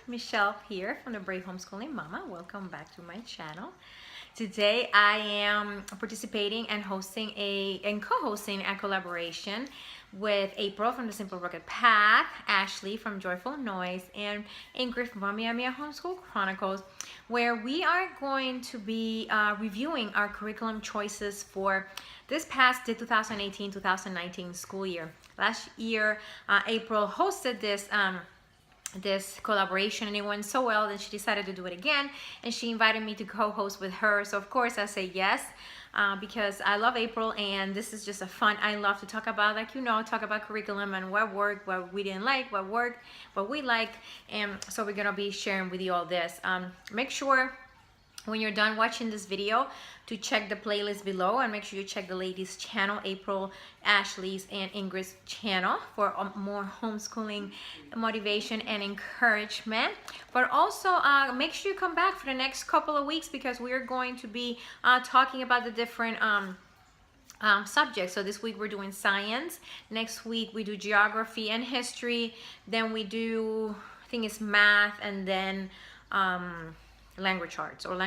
Michelle here from the Brave Homeschooling Mama. Welcome back to my channel. Today I am participating and hosting and co-hosting a collaboration with April from the Simple Rocket Path, Ashley from Joyful Noise, and Ingrid from Miami Homeschool Chronicles, where we are going to be reviewing our curriculum choices for this past 2018-2019 school year. Last year, April hosted this collaboration and it went so well that she decided to do it again, and she invited me to co-host with her. So of course I say yes, because I love April and this is just a fun. I love to talk about, talk about curriculum and what worked, what we didn't like, what worked, what we liked. And so we're gonna be sharing with you all this. Make sure when you're done watching this video to check the playlist below, and make sure you check the ladies channel, April, Ashley's, and Ingrid's channel for more homeschooling motivation and encouragement. But also make sure you come back for the next couple of weeks, because we are going to be talking about the different subjects. So this week we're doing science, next week we do geography and history, then we do, I think it's math, and then language arts and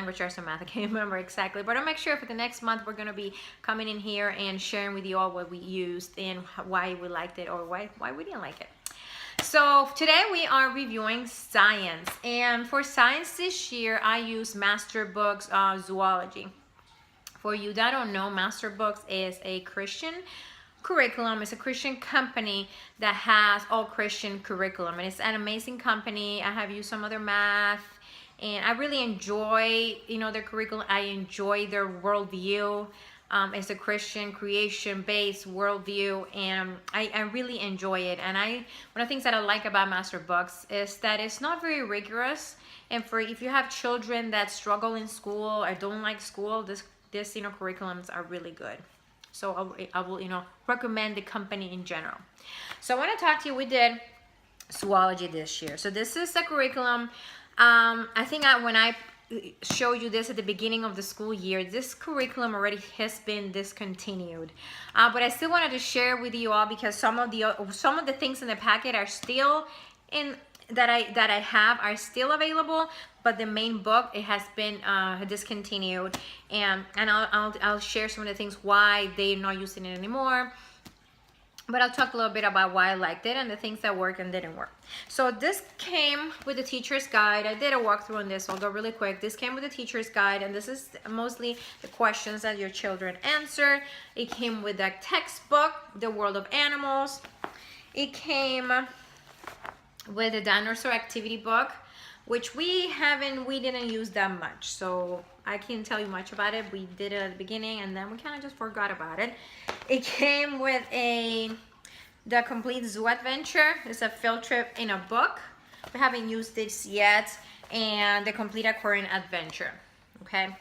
math. I can't remember exactly, but I'll make sure for the next month we're going to be coming in here and sharing with you all what we used and why we liked it or why we didn't like it. So today we are reviewing science, and for science this year I used Master Books Zoology. For you that don't know, Master Books is a Christian curriculum. It's a Christian company that has all Christian curriculum, and it's an amazing company. I have used some other math, and I really enjoy, their curriculum. I enjoy their worldview. It's a Christian creation-based worldview, and I really enjoy it. And one of the things that I like about Master Books is that it's not very rigorous. And if you have children that struggle in school or don't like school, this curriculums are really good. So I will recommend the company in general. So I want to talk to you. We did zoology this year. So this is the curriculum. I think when I showed you this at the beginning of the school year, this curriculum already has been discontinued. But I still wanted to share with you all, because some of the things in the packet are still that I have are still available, but the main book, it has been discontinued, and I'll share some of the things why they're not using it anymore. But I'll talk a little bit about why I liked it and the things that worked and didn't work. So this came with the teacher's guide. I did a walkthrough on this, so I'll go really quick. This came with the teacher's guide, and this is mostly the questions that your children answer. It came with a textbook, The World of Animals. It came with a dinosaur activity book, which we didn't use that much, so I can't tell you much about it. We did it at the beginning, and then we kind of just forgot about it. It came with the Complete Zoo Adventure. It's a field trip in a book. We haven't used this yet. And the Complete Aquarium Adventure. Okay.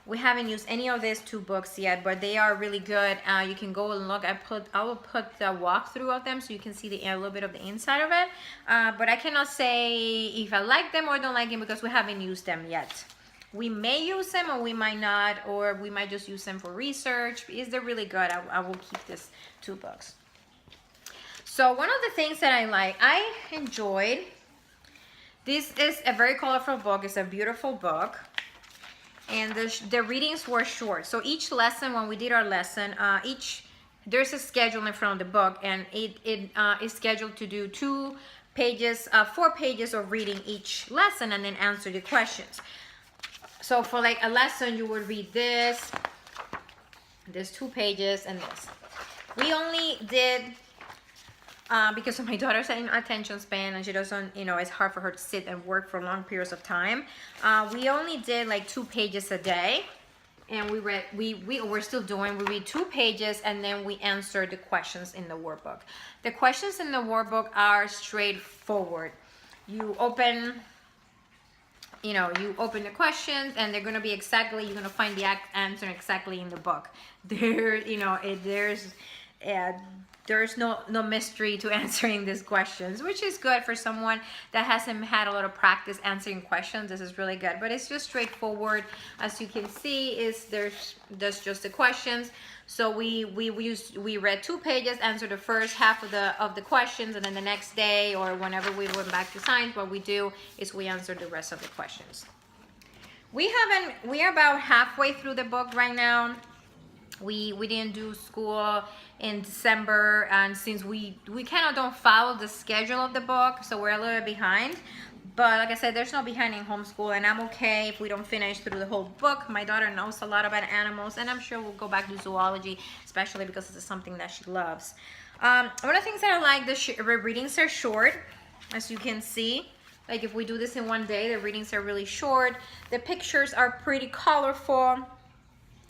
We haven't used any of these two books yet, but they are really good. You can go and look. I will put the walkthrough of them so you can see a little bit of the inside of it. But I cannot say if I like them or don't like them, because we haven't used them yet. We may use them, or we might not, or we might just use them for research. They're really good. I will keep these two books. So one of the things that I enjoyed, this is a very colorful book. It's a beautiful book. And the readings were short. So each lesson, when we did our lesson, there's a schedule in front of the book, and it is scheduled to do 4 pages of reading each lesson, and then answer the questions. So for like a lesson, you would read this, there's 2 pages, and this. We only did, because of my daughter's attention span, and she doesn't, it's hard for her to sit and work for long periods of time. We only did like 2 pages a day, and we're still doing, we read 2 pages, and then we answer the questions in the workbook. The questions in the workbook are straightforward. You open the questions, and they're going to be you're going to find the answer exactly in the book. There's there's no mystery to answering these questions, which is good for someone that hasn't had a lot of practice answering questions. This is really good, but it's just straightforward. As you can see, there's just the questions. So we read 2 pages, answered the first half of the questions, and then the next day or whenever we went back to science, what we do is we answer the rest of the questions. We are about halfway through the book right now. We didn't do school in December, and since we kind of don't follow the schedule of the book, so we're a little bit behind. But like I said, there's no behind in homeschool, and I'm okay if we don't finish through the whole book. My daughter knows a lot about animals, and I'm sure we'll go back to zoology, especially because it's something that she loves. One of the things that I like, the readings are short, as you can see. Like if we do this in one day, the readings are really short. The pictures are pretty colorful.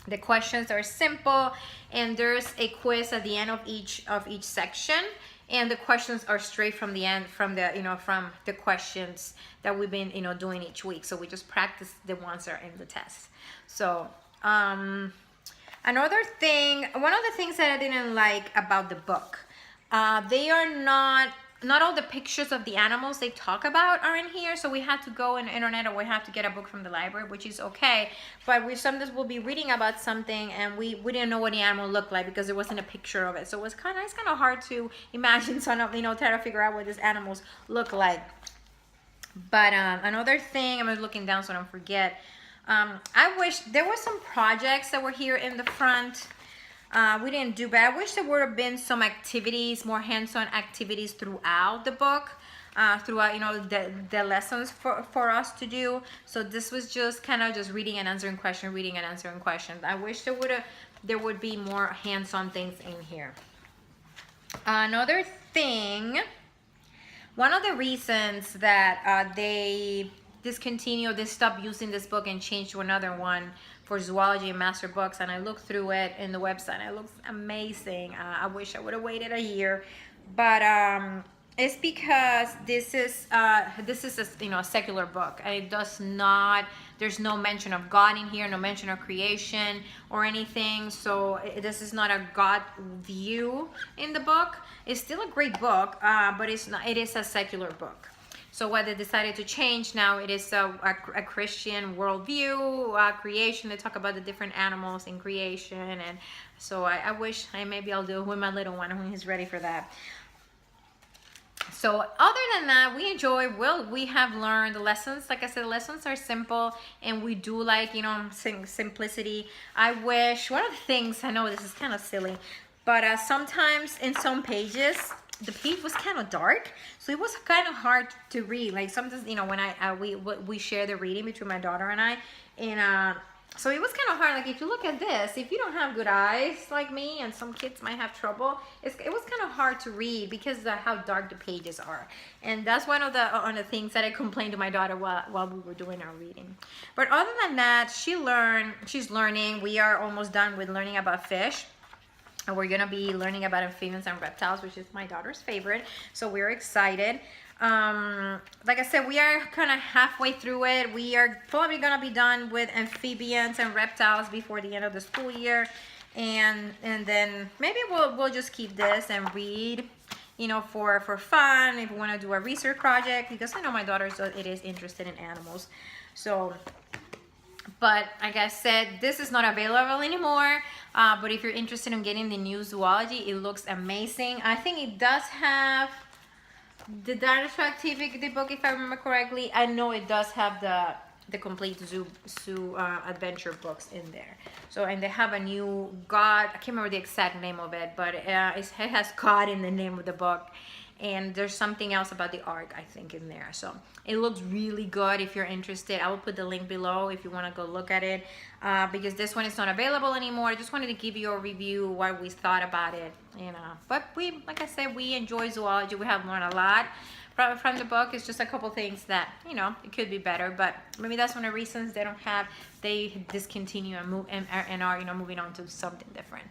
The questions are simple, and there's a quiz at the end of each section, and the questions are straight from the end, from the questions that we've been doing each week. So we just practice the ones that are in the test. So another thing, one of the things that I didn't like about the book, they are not all the pictures of the animals they talk about are in here, so we had to go on the internet, or we have to get a book from the library, which is okay. But we sometimes will be reading about something and we didn't know what the animal looked like because there wasn't a picture of it. So it's kind of hard to imagine try to figure out what these animals look like. But another thing, I'm looking down so I don't forget. I wish there were some projects that were here in the front. We didn't do, but I wish there would have been some activities, more hands-on activities throughout the book, throughout the lessons for us to do. So this was just kind of just reading and answering questions, reading and answering questions. I wish there would be more hands-on things in here. Another thing, one of the reasons that they stopped using this book and changed to another one for zoology and master books, and I looked through it in the website, and it looks amazing. I wish I would have waited a year, but it's because this is a secular book, and it does not, there's no mention of God in here, no mention of creation or anything. So this is not a God view in the book. It's still a great book, but it is a secular book. So what they decided to change now, it is a Christian worldview, creation. They talk about the different animals in creation, and so I wish maybe I'll do it with my little one when he's ready for that. So other than that, we have learned the lessons. Like I said, the lessons are simple, and we do like simplicity. I wish, one of the things, I know this is kind of silly, but sometimes in some pages, the page was kind of dark, so it was kind of hard to read. Like sometimes, when we share the reading between my daughter and I, and so it was kind of hard. Like if you look at this, if you don't have good eyes like me, and some kids might have trouble, it was kind of hard to read because of how dark the pages are. And that's one of the things that I complained to my daughter while we were doing our reading. But other than that, she's learning. We are almost done with learning about fish. And we're gonna be learning about amphibians and reptiles, which is my daughter's favorite. So we're excited. Like I said, we are kind of halfway through it. We are probably gonna be done with amphibians and reptiles before the end of the school year, and then maybe we'll just keep this and read, for fun, if we want to do a research project, because I know my daughter is interested in animals. So. But like I said, this is not available anymore. But if you're interested in getting the new zoology, it looks amazing. I think it does have the dinosaur activity book, if I remember correctly. I know it does have the complete zoo adventure books in there. So, and they have a new God. I can't remember the exact name of it, but it has God in the name of the book. And there's something else about the ark, I think, in there. So it looks really good. If you're interested, I will put the link below if you want to go look at it, because this one is not available anymore. I just wanted to give you a review, what we thought about it, but like I said, we enjoy zoology. We have learned a lot from the book. It's just a couple things that it could be better, but maybe that's one of the reasons they discontinue and move and are moving on to something different.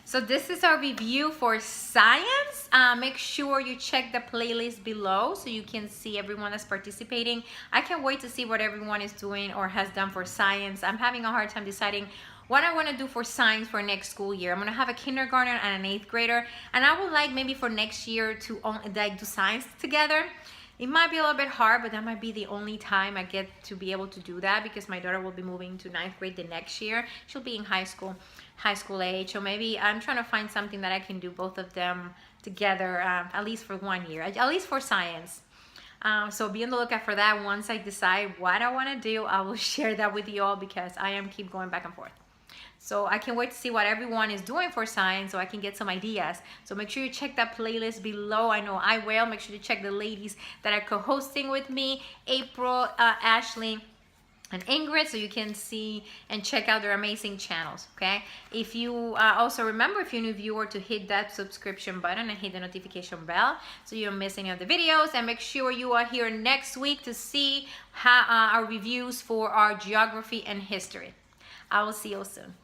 So this is our review for science. Make sure you check the playlist below so you can see everyone that's participating. I can't wait to see what everyone is doing or has done for science. I'm having a hard time deciding what I want to do for science for next school year. I'm going to have a kindergarten and an 8th grader, and I would like maybe for next year to like do science together. It might be a little bit hard, but that might be the only time I get to be able to do that, because my daughter will be moving to 9th grade the next year. She'll be in high school age. So maybe I'm trying to find something that I can do both of them together, at least for 1 year, at least for science. So be on the lookout for that. Once I decide what I want to do, I will share that with you all, because I am keep going back and forth. So I can't wait to see what everyone is doing for science, so I can get some ideas. So make sure you check that playlist below. I know I will. Make sure to check the ladies that are co-hosting with me, April, Ashley, and Ingrid, so you can see and check out their amazing channels. Okay, if you also remember, if you're a new viewer, to hit that subscription button and hit the notification bell so you don't miss any of the videos. And make sure you are here next week to see how, our reviews for our geography and history. I will see you soon.